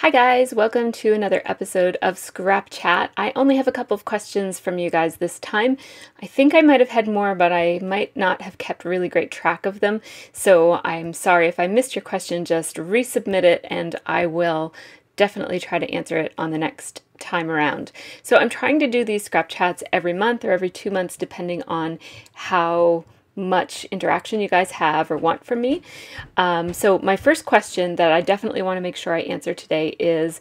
Hi guys, welcome to another episode of ScrapChat. I only have a couple of questions from you guys this time. I think I might have had more, but I might not have kept really great track of them. So I'm sorry if I missed your question, just resubmit it and I will definitely try to answer it on the next time around. So I'm trying to do these scrap chats every month or every 2 months, depending on how much interaction you guys have or want from me. So my first question that I definitely want to make sure I answer today is,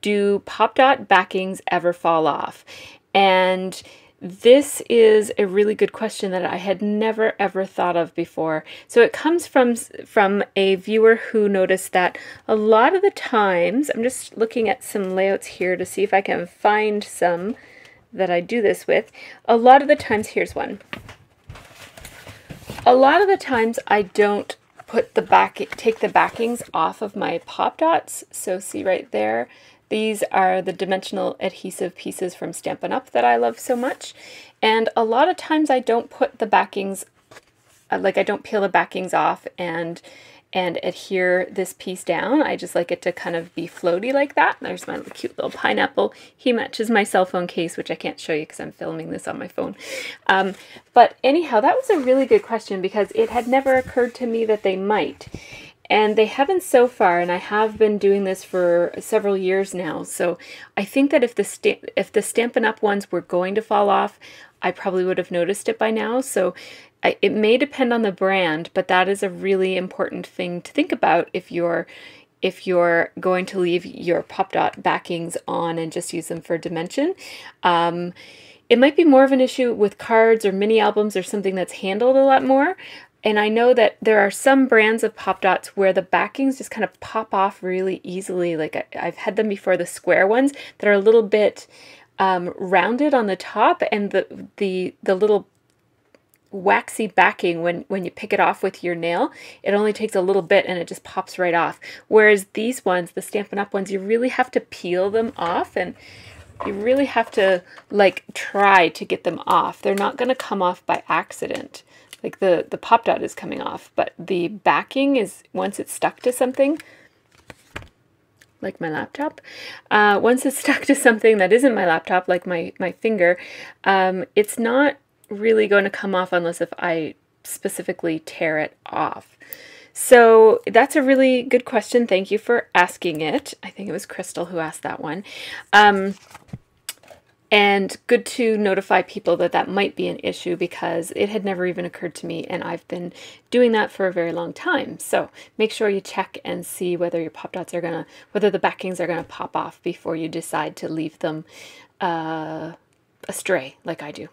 do pop dot backings ever fall off? And this is a really good question that I had never ever thought of before. So it comes from a viewer who noticed that a lot of the times, I'm just looking at some layouts here to see if I can find some that I do this with. A lot of the times, here's one. A lot of the times I don't put take the backings off of my pop dots. So see right there, these are the dimensional adhesive pieces from Stampin' Up! That I love so much. And a lot of times I don't put the backings, like I don't peel the backings off and adhere this piece down. I just like it to kind of be floaty like that. There's my cute little pineapple. He matches my cell phone case, which I can't show you because I'm filming this on my phone. But anyhow, that was a really good question because it had never occurred to me that they might. And they haven't so far, and I have been doing this for several years now. So I think that if the Stampin' Up! Ones were going to fall off, I probably would have noticed it by now. So it may depend on the brand, but that is a really important thing to think about if you're going to leave your pop dot backings on and just use them for dimension. It might be more of an issue with cards or mini albums or something that's handled a lot more. And I know that there are some brands of pop dots where the backings just kind of pop off really easily. Like I've had them before, the square ones that are a little bit rounded on the top, and the little waxy backing, when you pick it off with your nail, it only takes a little bit and it just pops right off. Whereas these ones, the Stampin' Up! Ones, you really have to peel them off and you really have to like try to get them off. They're not going to come off by accident. Like the pop dot is coming off, but the backing is, once it's stuck to something, like my laptop, once it's stuck to something that isn't my laptop, like my finger, it's not really going to come off unless if I specifically tear it off. So that's a really good question. Thank you for asking it. I think it was Crystal who asked that one. And good to notify people that that might be an issue because it had never even occurred to me, and I've been doing that for a very long time. So make sure you check and see whether your pop dots are whether the backings are gonna pop off before you decide to leave them astray like I do.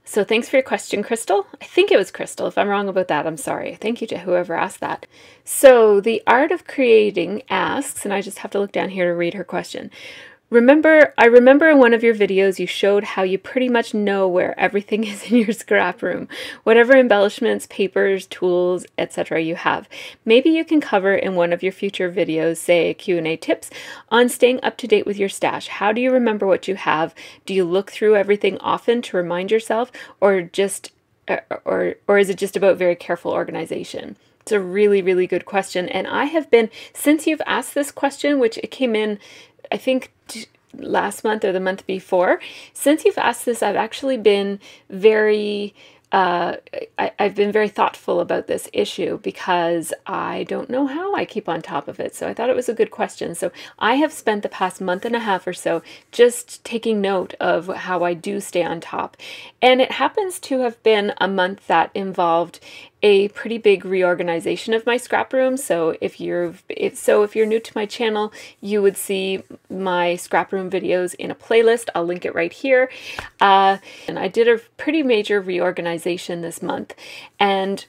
So thanks for your question, Crystal. I think it was Crystal. If I'm wrong about that, I'm sorry. Thank you to whoever asked that. So the Art of Creating asks, and I just have to look down here to read her question. I remember in one of your videos you showed how you pretty much know where everything is in your scrap room, whatever embellishments, papers, tools, etc. you have. Maybe you can cover in one of your future videos, say Q&A tips, on staying up to date with your stash. How do you remember what you have? Do you look through everything often to remind yourself, or is it just about very careful organization? It's a really, really good question. And I have been, since you've asked this question, which it came in, I think, last month or the month before, since you've asked this, I've actually been very, I've been very thoughtful about this issue because I don't know how I keep on top of it. So I thought it was a good question. So I have spent the past month and a half or so just taking note of how I do stay on top. And it happens to have been a month that involved a pretty big reorganization of my scrap room. So if you're new to my channel, you would see my scrap room videos in a playlist. I'll link it right here. And I did a pretty major reorganization this month, and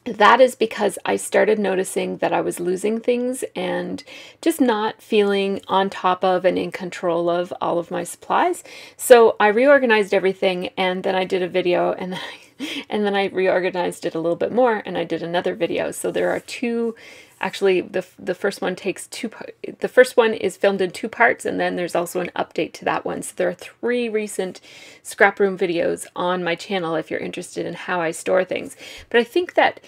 that is because I started noticing that I was losing things and just not feeling on top of and in control of all of my supplies. So I reorganized everything, and then I did a video, and then I reorganized it a little bit more, and I did another video. So there are two, actually the first one the first one is filmed in 2 parts, and then there's also an update to that one. So there are 3 recent scrap room videos on my channel if you're interested in how I store things. But I think that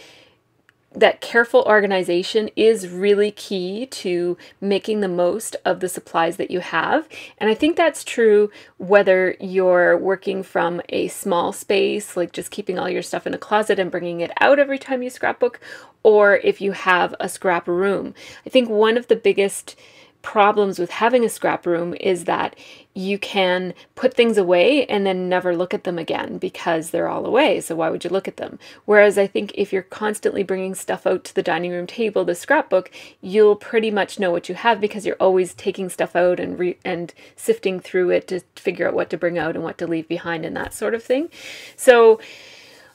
that careful organization is really key to making the most of the supplies that you have. And I think that's true whether you're working from a small space, like just keeping all your stuff in a closet and bringing it out every time you scrapbook, or if you have a scrap room. I think one of the biggest problems with having a scrap room is that you can put things away and then never look at them again because they're all away. So why would you look at them? Whereas I think if you're constantly bringing stuff out to the dining room table, the scrapbook, you'll pretty much know what you have because you're always taking stuff out and sifting through it to figure out what to bring out and what to leave behind and that sort of thing. So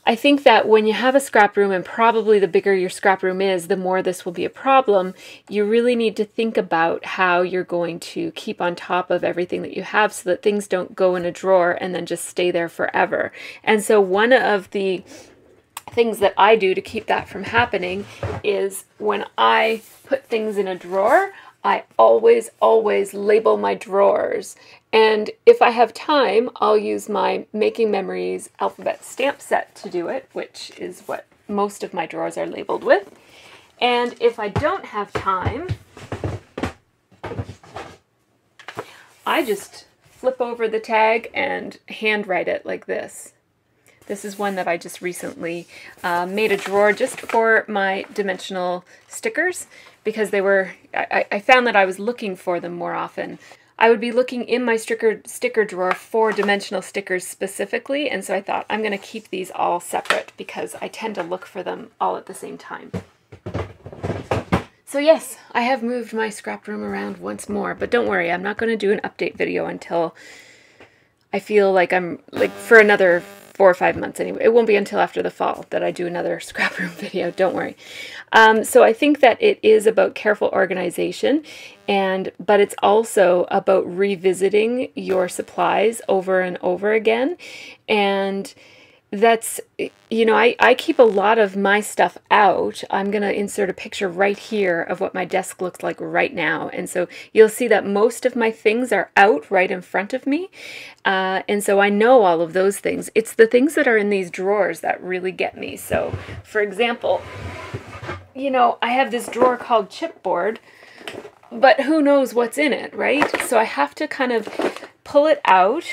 I think that when you have a scrap room, and probably the bigger your scrap room is, the more this will be a problem, you really need to think about how you're going to keep on top of everything that you have so that things don't go in a drawer and then just stay there forever. And so one of the things that I do to keep that from happening is when I put things in a drawer, I always label my drawers. And if I have time, I'll use my Making Memories alphabet stamp set to do it, which is what most of my drawers are labeled with. And if I don't have time, I just flip over the tag and handwrite it like this. This is one that I just recently made a drawer just for my dimensional stickers because they were, I found that I was looking for them more often. I would be looking in my sticker drawer for dimensional stickers specifically, and so I thought I'm going to keep these all separate because I tend to look for them all at the same time. So yes, I have moved my scrap room around once more, but don't worry, I'm not going to do an update video until I feel like I'm, for another 4 or 5 months anyway. It won't be until after the fall that I do another scrap room video, don't worry. So I think that it is about careful organization, but it's also about revisiting your supplies over and over again. And that's, you know, I keep a lot of my stuff out. I'm going to insert a picture right here of what my desk looks like right now. And so you'll see that most of my things are out right in front of me. And so I know all of those things. It's the things that are in these drawers that really get me. So, for example, you know, I have this drawer called chipboard, but who knows what's in it, right? So I have to kind of pull it out.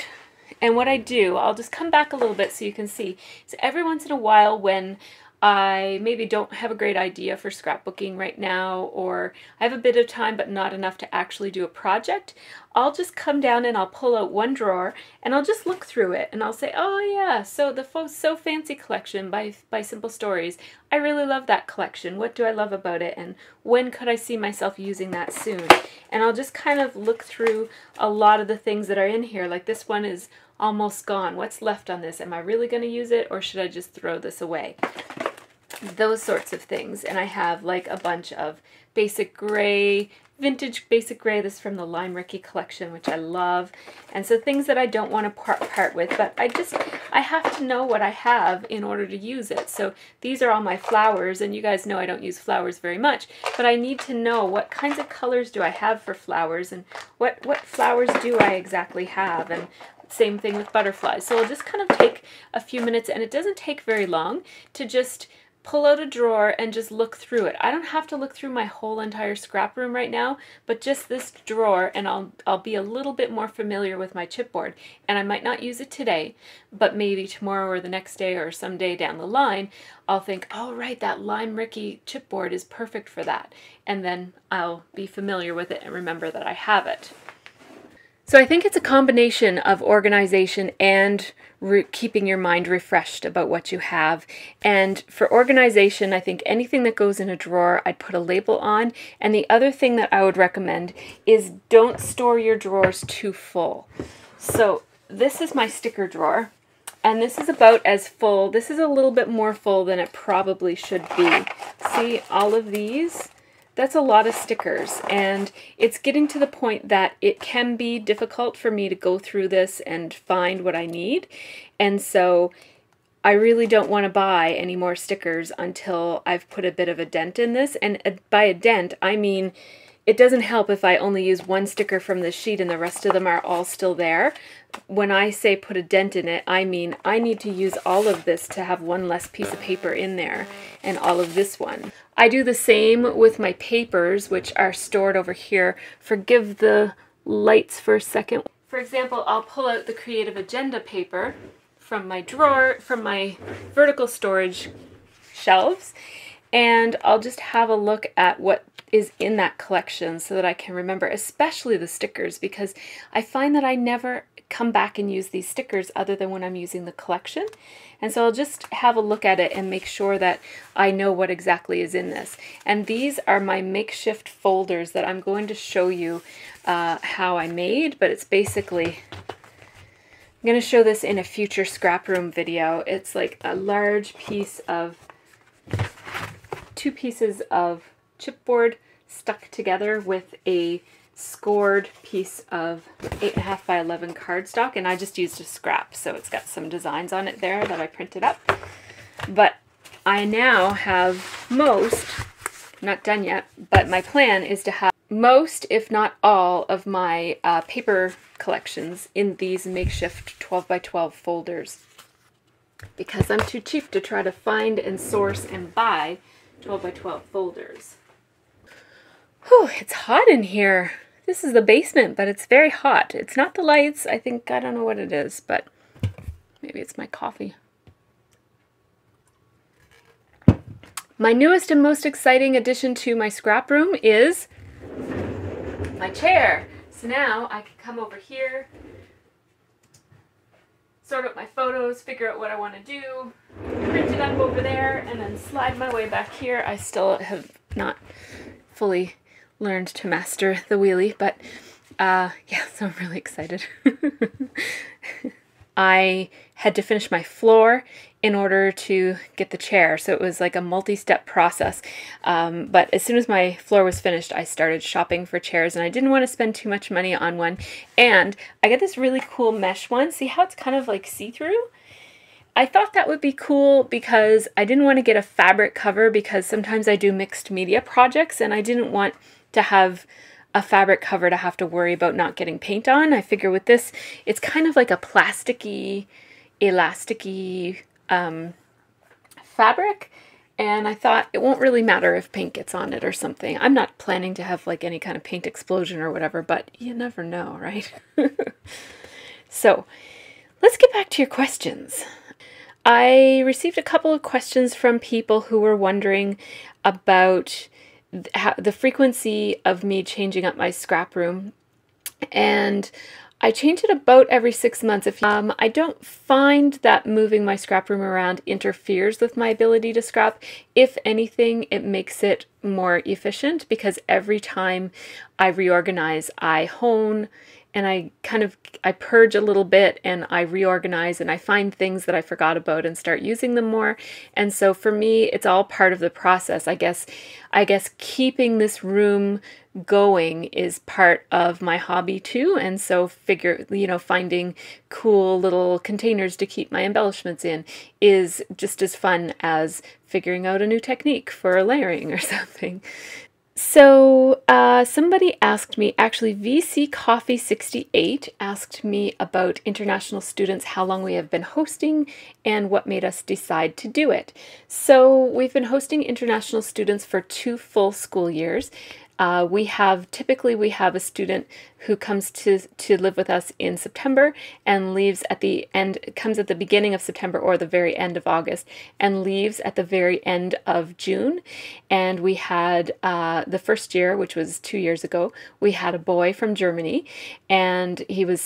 And what I do, I'll just come back a little bit so you can see. So every once in a while when I maybe don't have a great idea for scrapbooking right now, or I have a bit of time but not enough to actually do a project, I'll just come down and I'll pull out one drawer and I'll just look through it and I'll say, oh yeah, so the So Fancy collection by Simple Stories, I really love that collection. What do I love about it, and when could I see myself using that soon? And I'll just kind of look through a lot of the things that are in here. Like this one is almost gone. What's left on this? Am I really going to use it, or should I just throw this away? Those sorts of things. And I have like a bunch of basic gray, vintage basic gray. This is from the Lime Ricky collection, which I love. And so things that I don't want to part with, but I have to know what I have in order to use it. So these are all my flowers, and you guys know I don't use flowers very much, but I need to know what kinds of colors do I have for flowers, and what flowers do I exactly have, and same thing with butterflies. So I'll just kind of take a few minutes, and it doesn't take very long, to just pull out a drawer and just look through it. I don't have to look through my whole entire scrap room right now, but just this drawer, and I'll be a little bit more familiar with my chipboard. And I might not use it today, but maybe tomorrow or the next day or someday down the line, I'll think, oh right, that Lime Ricky chipboard is perfect for that. And then I'll be familiar with it and remember that I have it. So I think it's a combination of organization and keeping your mind refreshed about what you have. And for organization, I think anything that goes in a drawer, I'd put a label on. And the other thing that I would recommend is don't store your drawers too full. So this is my sticker drawer, and this is about as full. This is a little bit more full than it probably should be. See all of these? That's a lot of stickers, and it's getting to the point that it can be difficult for me to go through this and find what I need. And so I really don't want to buy any more stickers until I've put a bit of a dent in this. And by a dent, I mean, it doesn't help if I only use one sticker from the sheet and the rest of them are all still there. When I say put a dent in it, I mean I need to use all of this to have one less piece of paper in there, and all of this one. I do the same with my papers, which are stored over here. Forgive the lights for a second. For example, I'll pull out the Creative Agenda paper from my drawer, from my vertical storage shelves, and I'll just have a look at what is in that collection so that I can remember, especially the stickers, because I find that I never come back and use these stickers other than when I'm using the collection. And so I'll just have a look at it and make sure that I know what exactly is in this. And these are my makeshift folders that I'm going to show you how I made, but it's basically, I'm going to show this in a future scrap room video. It's like a large piece of, 2 pieces of chipboard stuck together with a scored piece of 8.5 by 11 cardstock, and I just used a scrap, so it's got some designs on it there that I printed up. But I now have most, not done yet, but my plan is to have most, if not all, of my paper collections in these makeshift 12 by 12 folders, because I'm too cheap to try to find and source and buy 12 by 12 folders. Whew, it's hot in here. This is the basement, but it's very hot. It's not the lights. I think, I don't know what it is, but maybe it's my coffee. My newest and most exciting addition to my scrap room is my chair. So now I can come over here, sort out my photos, figure out what I want to do, print it up over there, and then slide my way back here. I still have not fully learned to master the wheelie, but yeah, so I'm really excited. I had to finish my floor in order to get the chair, so it was like a multi-step process. But as soon as my floor was finished, I started shopping for chairs, and I didn't want to spend too much money on one. And I got this really cool mesh one. See how it's kind of like see-through? I thought that would be cool because I didn't want to get a fabric cover, because sometimes I do mixed media projects and I didn't want to have a fabric cover to have to worry about not getting paint on. I figure with this, it's kind of like a plasticky, elasticy fabric, and I thought it won't really matter if paint gets on it or something. I'm not planning to have like any kind of paint explosion or whatever, but you never know, right? So let's get back to your questions. I received a couple of questions from people who were wondering about the frequency of me changing up my scrap room, and I change it about every 6 months. I don't find that moving my scrap room around interferes with my ability to scrap. If anything, it makes it more efficient, because every time I reorganize, I hone and I purge a little bit, and I reorganize, and I find things that I forgot about and start using them more. And so for me, it's all part of the process. I guess keeping this room going is part of my hobby too. And so finding cool little containers to keep my embellishments in is just as fun as figuring out a new technique for layering or something. So somebody asked me, actually VC Coffee 68 asked me about international students, how long we have been hosting, and what made us decide to do it. So we've been hosting international students for 2 full school years. Typically we have a student who comes to live with us in September and leaves at the end, comes at the beginning of September or the very end of August, and leaves at the very end of June. And we had the first year, which was 2 years ago, we had a boy from Germany, and he was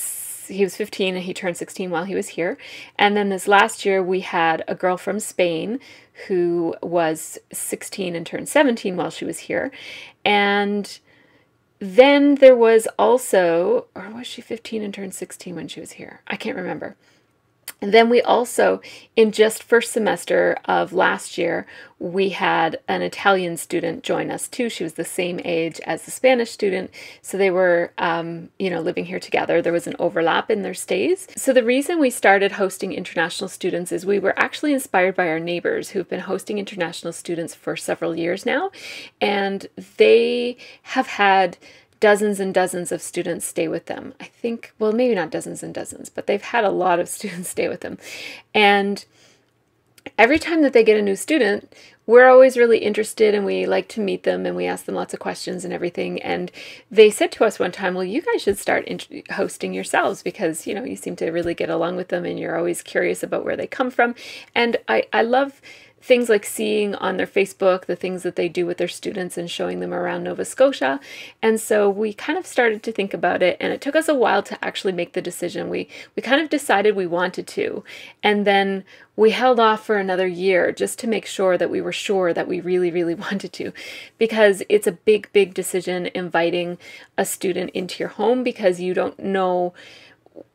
15 and he turned 16 while he was here. And then this last year we had a girl from Spain who was 16 and turned 17 while she was here. And then there was also, or was she 15 and turned 16 when she was here? I can't remember. And then we also, in just first semester of last year, we had an Italian student join us too. She was the same age as the Spanish student. So they were, living here together. There was an overlap in their stays. So the reason we started hosting international students is we were actually inspired by our neighbors who've been hosting international students for several years now. And they have had dozens and dozens of students stay with them. I think, well, maybe not dozens and dozens, but they've had a lot of students stay with them. And every time that they get a new student, we're always really interested and we like to meet them and we ask them lots of questions and everything. And they said to us one time, well, you guys should start hosting yourselves because, you seem to really get along with them and you're always curious about where they come from. And I love things like seeing on their Facebook the things that they do with their students and showing them around Nova Scotia. And so we kind of started to think about it, and it took us a while to actually make the decision. We kind of decided we wanted to, and then we held off for another year just to make sure that we were sure that we really, really wanted to, because it's a big, big decision inviting a student into your home because you don't know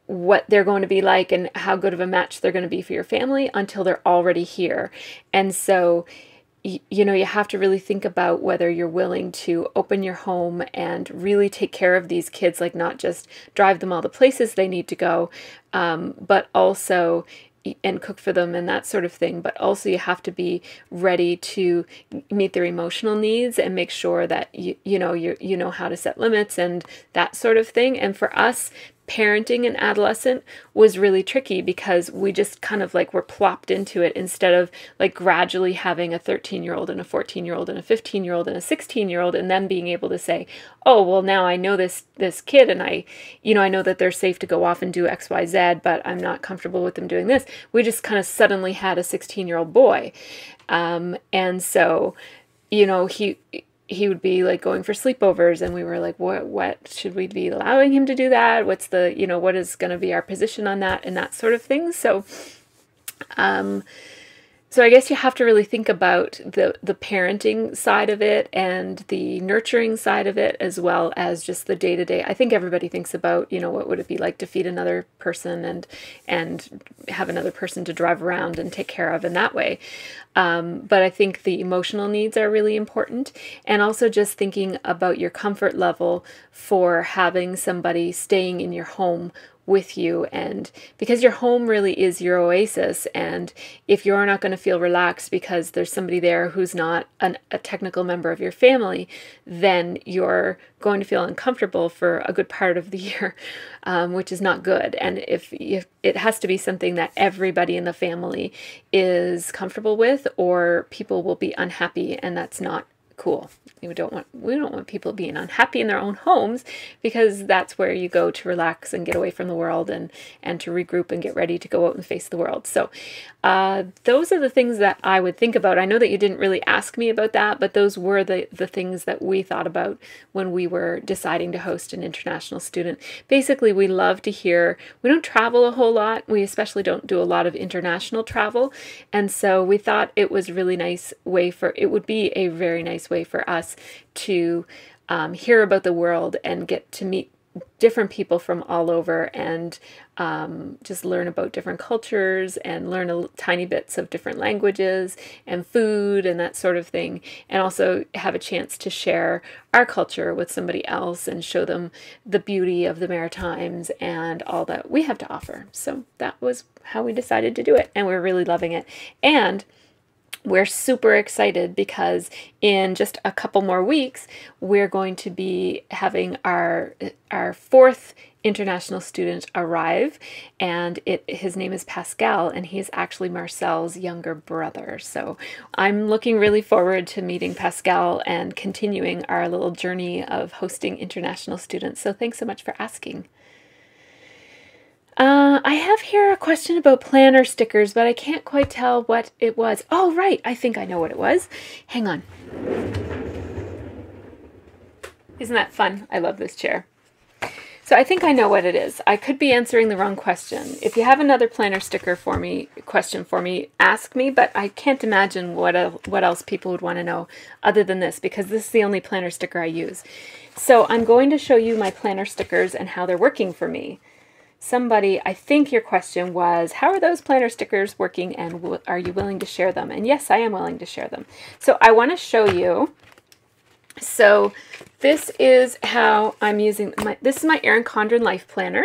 what they're going to be like and how good of a match they're going to be for your family until they're already here. And so, you have to really think about whether you're willing to open your home and really take care of these kids, like not just drive them all the places they need to go, but also and cook for them and that sort of thing. But also you have to be ready to meet their emotional needs and make sure that you know how to set limits and that sort of thing. And for us, parenting an adolescent was really tricky because we just kind of like were plopped into it instead of like gradually having a 13-year-old and a 14-year-old and a 15-year-old and a 16-year-old and then being able to say, oh, well, now I know this kid and I know that they're safe to go off and do X, Y, Z, but I'm not comfortable with them doing this. We just kind of suddenly had a 16-year-old boy. And so, he would be like going for sleepovers and we were like, what should we be allowing him to do that? What's the, what is going to be our position on that and that sort of thing. So, so I guess you have to really think about the parenting side of it and the nurturing side of it, as well as just the day-to-day. I think everybody thinks about, what would it be like to feed another person and have another person to drive around and take care of in that way. But I think the emotional needs are really important. And also just thinking about your comfort level for having somebody staying in your home with you, and because your home really is your oasis, and if you're not going to feel relaxed because there's somebody there who's not a technical member of your family, then you're going to feel uncomfortable for a good part of the year, which is not good. And if it has to be something that everybody in the family is comfortable with, or people will be unhappy, and that's not cool. We don't want people being unhappy in their own homes, because that's where you go to relax and get away from the world and to regroup and get ready to go out and face the world. So those are the things that I would think about. I know that you didn't really ask me about that, but those were the things that we thought about when we were deciding to host an international student. Basically, we love to hear, we don't travel a whole lot. We especially don't do a lot of international travel. And so we thought it was really nice way it would be a very nice way for us to hear about the world and get to meet different people from all over and just learn about different cultures and learn tiny bits of different languages and food and that sort of thing, and also have a chance to share our culture with somebody else and show them the beauty of the Maritimes and all that we have to offer. So that was how we decided to do it, and we're really loving it. And we're super excited because in just a couple more weeks, we're going to be having our fourth international student arrive, and his name is Pascal, and he's actually Marcel's younger brother. So I'm looking really forward to meeting Pascal and continuing our little journey of hosting international students. So thanks so much for asking. I have here a question about planner stickers, but I can't quite tell what it was. Oh, right. I think I know what it was. Hang on. Isn't that fun? I love this chair. So I think I know what it is. I could be answering the wrong question. If you have another planner sticker question for me, ask me, but I can't imagine what else people would want to know other than this, because this is the only planner sticker I use. So I'm going to show you my planner stickers and how they're working for me. somebody, I think your question was, how are those planner stickers working and are you willing to share them? And yes, I am willing to share them. So I want to show you. So this is how I'm using this is my Erin Condren Life Planner.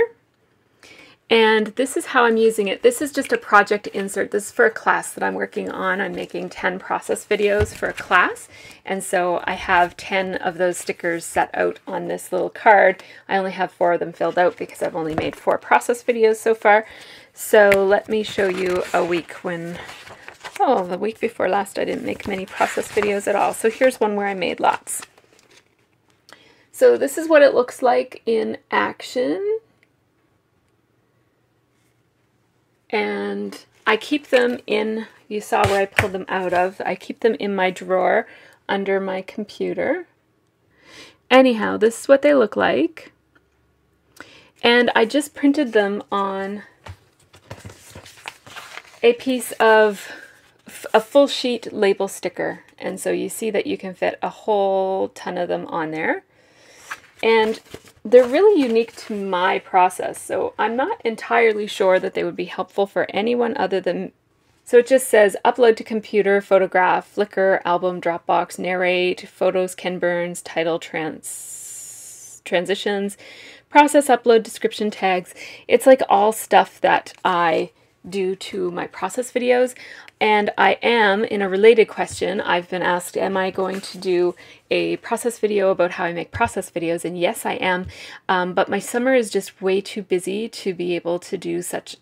And this is how I'm using it. This is just a project insert. This is for a class that I'm working on. I'm making 10 process videos for a class. And so I have 10 of those stickers set out on this little card. I only have 4 of them filled out because I've only made 4 process videos so far. So let me show you a week when, oh, the week before last I didn't make many process videos at all. So here's one where I made lots. So this is what it looks like in action. And I keep them in, you saw where I pulled them out of, I keep them in my drawer under my computer. Anyhow, this is what they look like. And I just printed them on a piece of a full sheet label sticker. And so you see that you can fit a whole ton of them on there. And they're really unique to my process, so I'm not entirely sure that they would be helpful for anyone other than... So it just says upload to computer, photograph, Flickr, album, Dropbox, narrate, photos, Ken Burns, title, transitions, process, upload, description, tags. It's like all stuff that I do to my process videos. And I am, in a related question, I've been asked, am I going to do a process video about how I make process videos? And yes, I am. But my summer is just way too busy to be able to do such,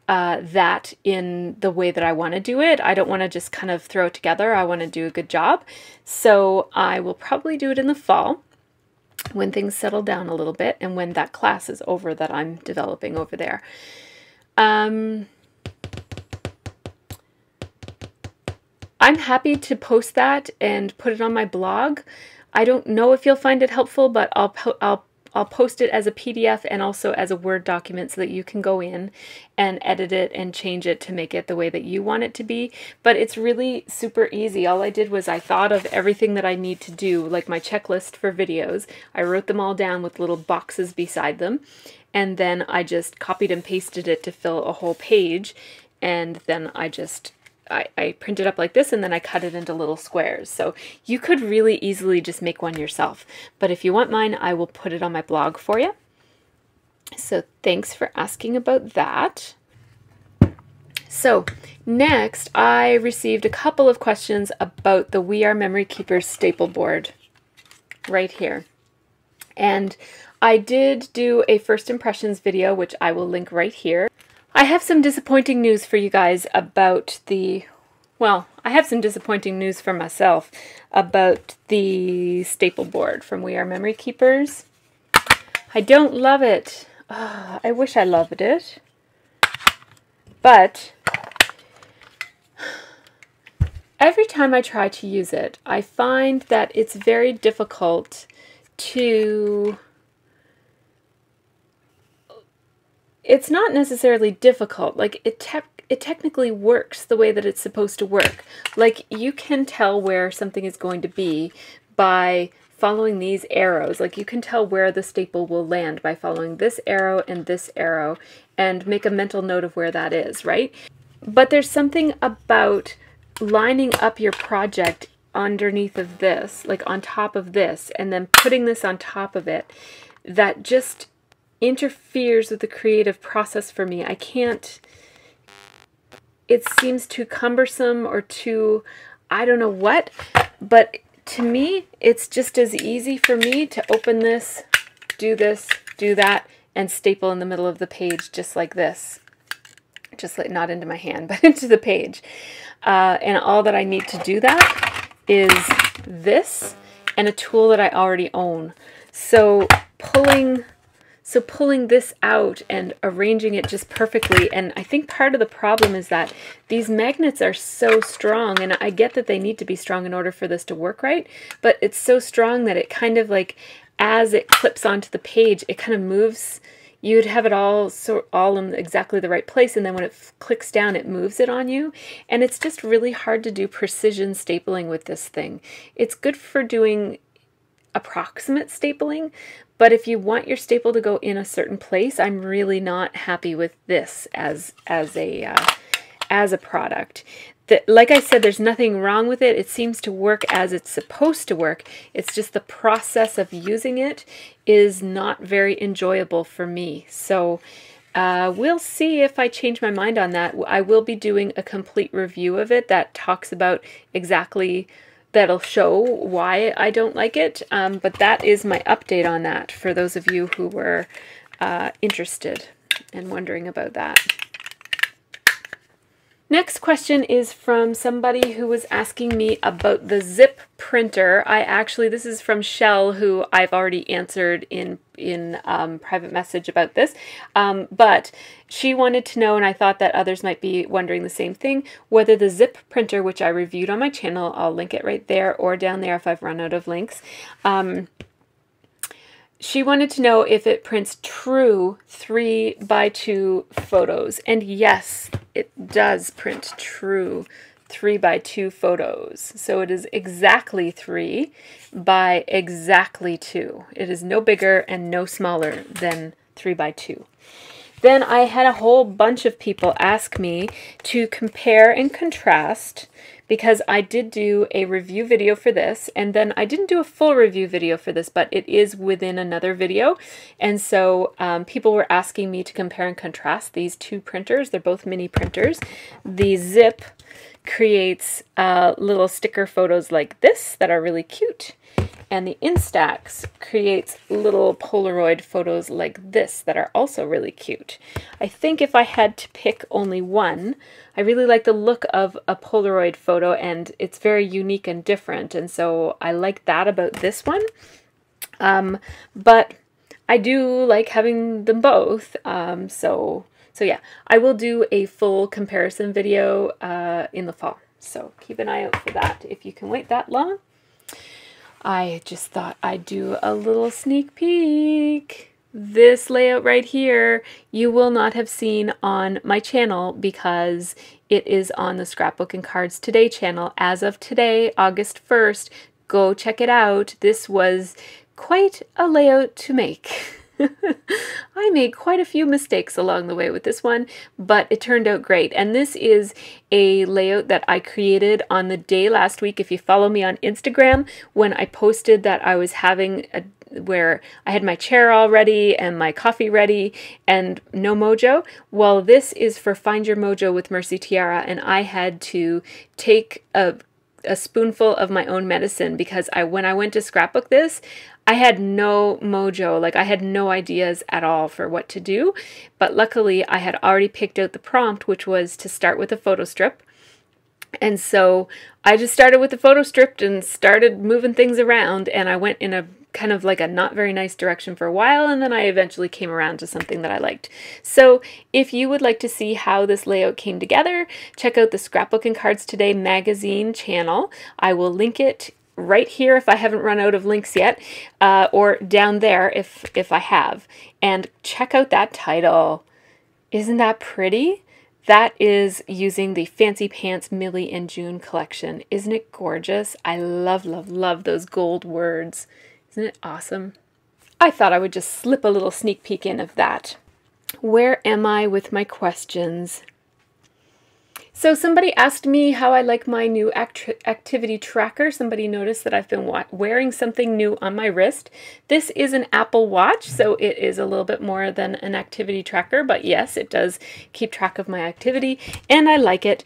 that in the way that I want to do it. I don't want to just kind of throw it together. I want to do a good job. So I will probably do it in the fall when things settle down a little bit and when that class is over that I'm developing over there. I'm happy to post that and put it on my blog. I don't know if you'll find it helpful, but I'll post it as a PDF and also as a Word document so that you can go in and edit it and change it to make it the way that you want it to be. But it's really super easy. All I did was I thought of everything that I need to do, like my checklist for videos. I wrote them all down with little boxes beside them. And then I just copied and pasted it to fill a whole page. And then I print it up like this and then I cut it into little squares. So you could really easily just make one yourself. But if you want mine, I will put it on my blog for you. So thanks for asking about that. So next, I received a couple of questions about the We Are Memory Keepers staple board right here. And I did do a first impressions video, which I will link right here. I have some disappointing news for you guys about the, well, I have some disappointing news for myself about the staple board from We Are Memory Keepers. I don't love it. Oh, I wish I loved it. But every time I try to use it, I find that it's very difficult to... It's not necessarily difficult, like it technically works the way that it's supposed to work. Like you can tell where something is going to be by following these arrows. Like you can tell where the staple will land by following this arrow and make a mental note of where that is, right? But there's something about lining up your project underneath of this, like on top of this, and then putting this on top of it, that just interferes with the creative process for me. I can't, it seems too cumbersome or too, I don't know what, but to me, it's just as easy for me to open this, do that, and staple in the middle of the page just like this. Just like, not into my hand, but into the page. And all that I need to do that is this and a tool that I already own. So pulling this out and arranging it just perfectly, and I think part of the problem is that these magnets are so strong, and I get that they need to be strong in order for this to work right, but it's so strong that it kind of like, as it clips onto the page, it kind of moves. You'd have it all in exactly the right place, and then when it clicks down, it moves it on you, and it's just really hard to do precision stapling with this thing. It's good for doing approximate stapling. But if you want your staple to go in a certain place, I'm really not happy with this as a product. Like I said, there's nothing wrong with it. It seems to work as it's supposed to work. It's just the process of using it is not very enjoyable for me. So we'll see if I change my mind on that. I will be doing a complete review of it that talks about exactly, that'll show why I don't like it. But that is my update on that for those of you who were interested and wondering about that. Next question is from somebody who was asking me about the zip printer. This is from Shell, who I've already answered in private message about this. But she wanted to know, and I thought that others might be wondering the same thing, whether the zip printer, which I reviewed on my channel, I'll link it right there or down there if I've run out of links. She wanted to know if it prints true 3x2 photos. And yes, it does print true 3x2 photos. So it is exactly 3 by exactly 2. It is no bigger and no smaller than 3x2. Then I had a whole bunch of people ask me to compare and contrast, because I did do a review video for this, and then I didn't do a full review video for this, but it is within another video. And so people were asking me to compare and contrast these two printers. They're both mini printers. The Zip creates little sticker photos like this that are really cute, and the Instax creates little Polaroid photos like this that are also really cute. I think if I had to pick only one, I really like the look of a Polaroid photo, and it's very unique and different, and so I like that about this one. But I do like having them both, so yeah, I will do a full comparison video in the fall, so keep an eye out for that if you can wait that long. I just thought I'd do a little sneak peek. This layout right here, you will not have seen on my channel because it is on the Scrapbook and Cards Today channel. As of today, August 1st, go check it out. This was quite a layout to make. I made quite a few mistakes along the way with this one, but it turned out great. And this is a layout that I created on the day last week. If you follow me on Instagram, when I posted that I was having where I had my chair all ready and my coffee ready and no mojo. Well, this is for Find Your Mojo with MercyTiara, and I had to take a spoonful of my own medicine because when I went to scrapbook this, I had no mojo, like I had no ideas at all for what to do, but luckily I had already picked out the prompt, which was to start with a photo strip. And so I just started with the photo strip and started moving things around, and I went in a kind of like a not very nice direction for a while, and then I eventually came around to something that I liked. So if you would like to see how this layout came together, check out the Scrapbook and Cards Today magazine channel. I will link it right here if I haven't run out of links yet, or down there if I have. And check out that title. Isn't that pretty? That is using the Fancy Pants Millie and June collection. Isn't it gorgeous? I love, love, love those gold words. Isn't it awesome? I thought I would just slip a little sneak peek in of that. Where am I with my questions? So somebody asked me how I like my new activity tracker. Somebody noticed that I've been wearing something new on my wrist. This is an Apple Watch, so it is a little bit more than an activity tracker, but yes, it does keep track of my activity, and I like it.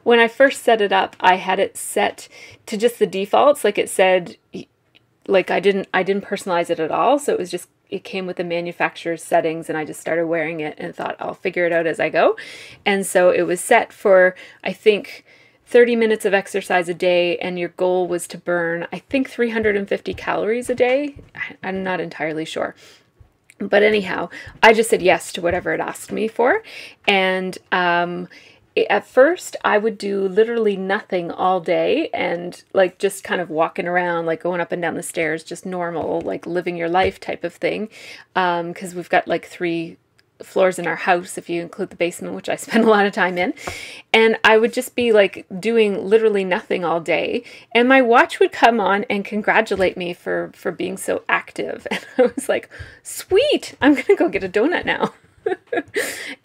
When I first set it up, I had it set to just the defaults, like it said, like I didn't personalize it at all, so it came with the manufacturer's settings, and I just started wearing it and thought I'll figure it out as I go. And so it was set for, I think, 30 minutes of exercise a day, and your goal was to burn, I think, 350 calories a day. I'm not entirely sure. But anyhow, I just said yes to whatever it asked me for. And at first, I would do literally nothing all day and like just kind of walking around, like going up and down the stairs, just normal, like living your life type of thing. Because we've got like 3 floors in our house, if you include the basement, which I spend a lot of time in. And I would just be like doing literally nothing all day. And my watch would come on and congratulate me for being so active. And I was like, sweet, I'm going to go get a donut now.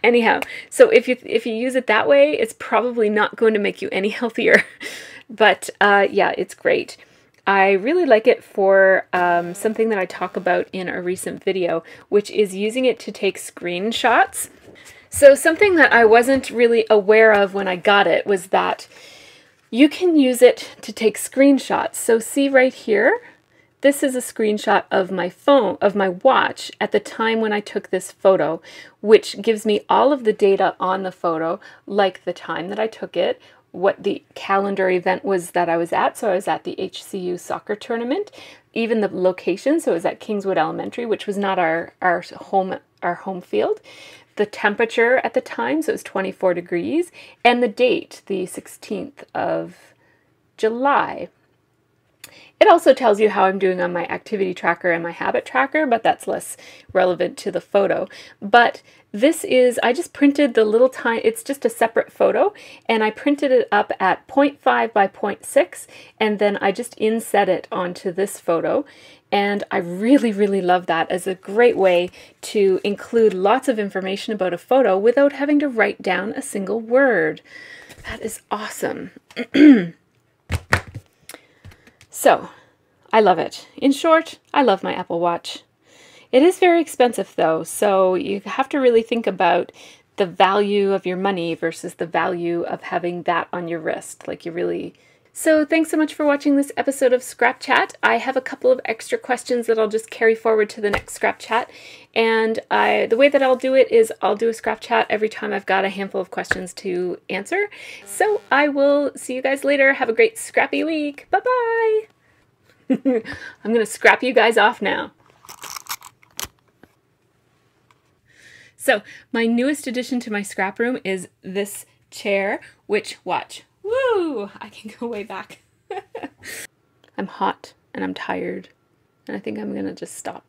Anyhow, so if you use it that way, it's probably not going to make you any healthier. But yeah, it's great. I really like it for something that I talk about in a recent video, which is using it to take screenshots. So something that I wasn't really aware of when I got it was that you can use it to take screenshots. So see right here, this is a screenshot of my phone, of my watch at the time when I took this photo, which gives me all of the data on the photo, like the time that I took it, what the calendar event was that I was at. So I was at the HCU soccer tournament, even the location. So it was at Kingswood Elementary, which was not our home field. The temperature at the time, so it was 24 degrees, and the date, the 16th of July. It also tells you how I'm doing on my activity tracker and my habit tracker, but that's less relevant to the photo. But this is, I just printed the little tiny, it's just a separate photo, and I printed it up at 0.5 by 0.6, and then I just inset it onto this photo. And I really, really love that as a great way to include lots of information about a photo without having to write down a single word. That is awesome. So, I love it. In short, I love my Apple Watch. It is very expensive though, so you have to really think about the value of your money versus the value of having that on your wrist. Like you really... So thanks so much for watching this episode of ScrapChat. I have a couple of extra questions that I'll just carry forward to the next ScrapChat. And the way that I'll do it is I'll do a ScrapChat every time I've got a handful of questions to answer. So I will see you guys later. Have a great scrappy week. Bye-bye. I'm going to scrap you guys off now. So my newest addition to my scrap room is this chair, which, watch. Woo! I can go way back. I'm hot and I'm tired, and I think I'm gonna just stop.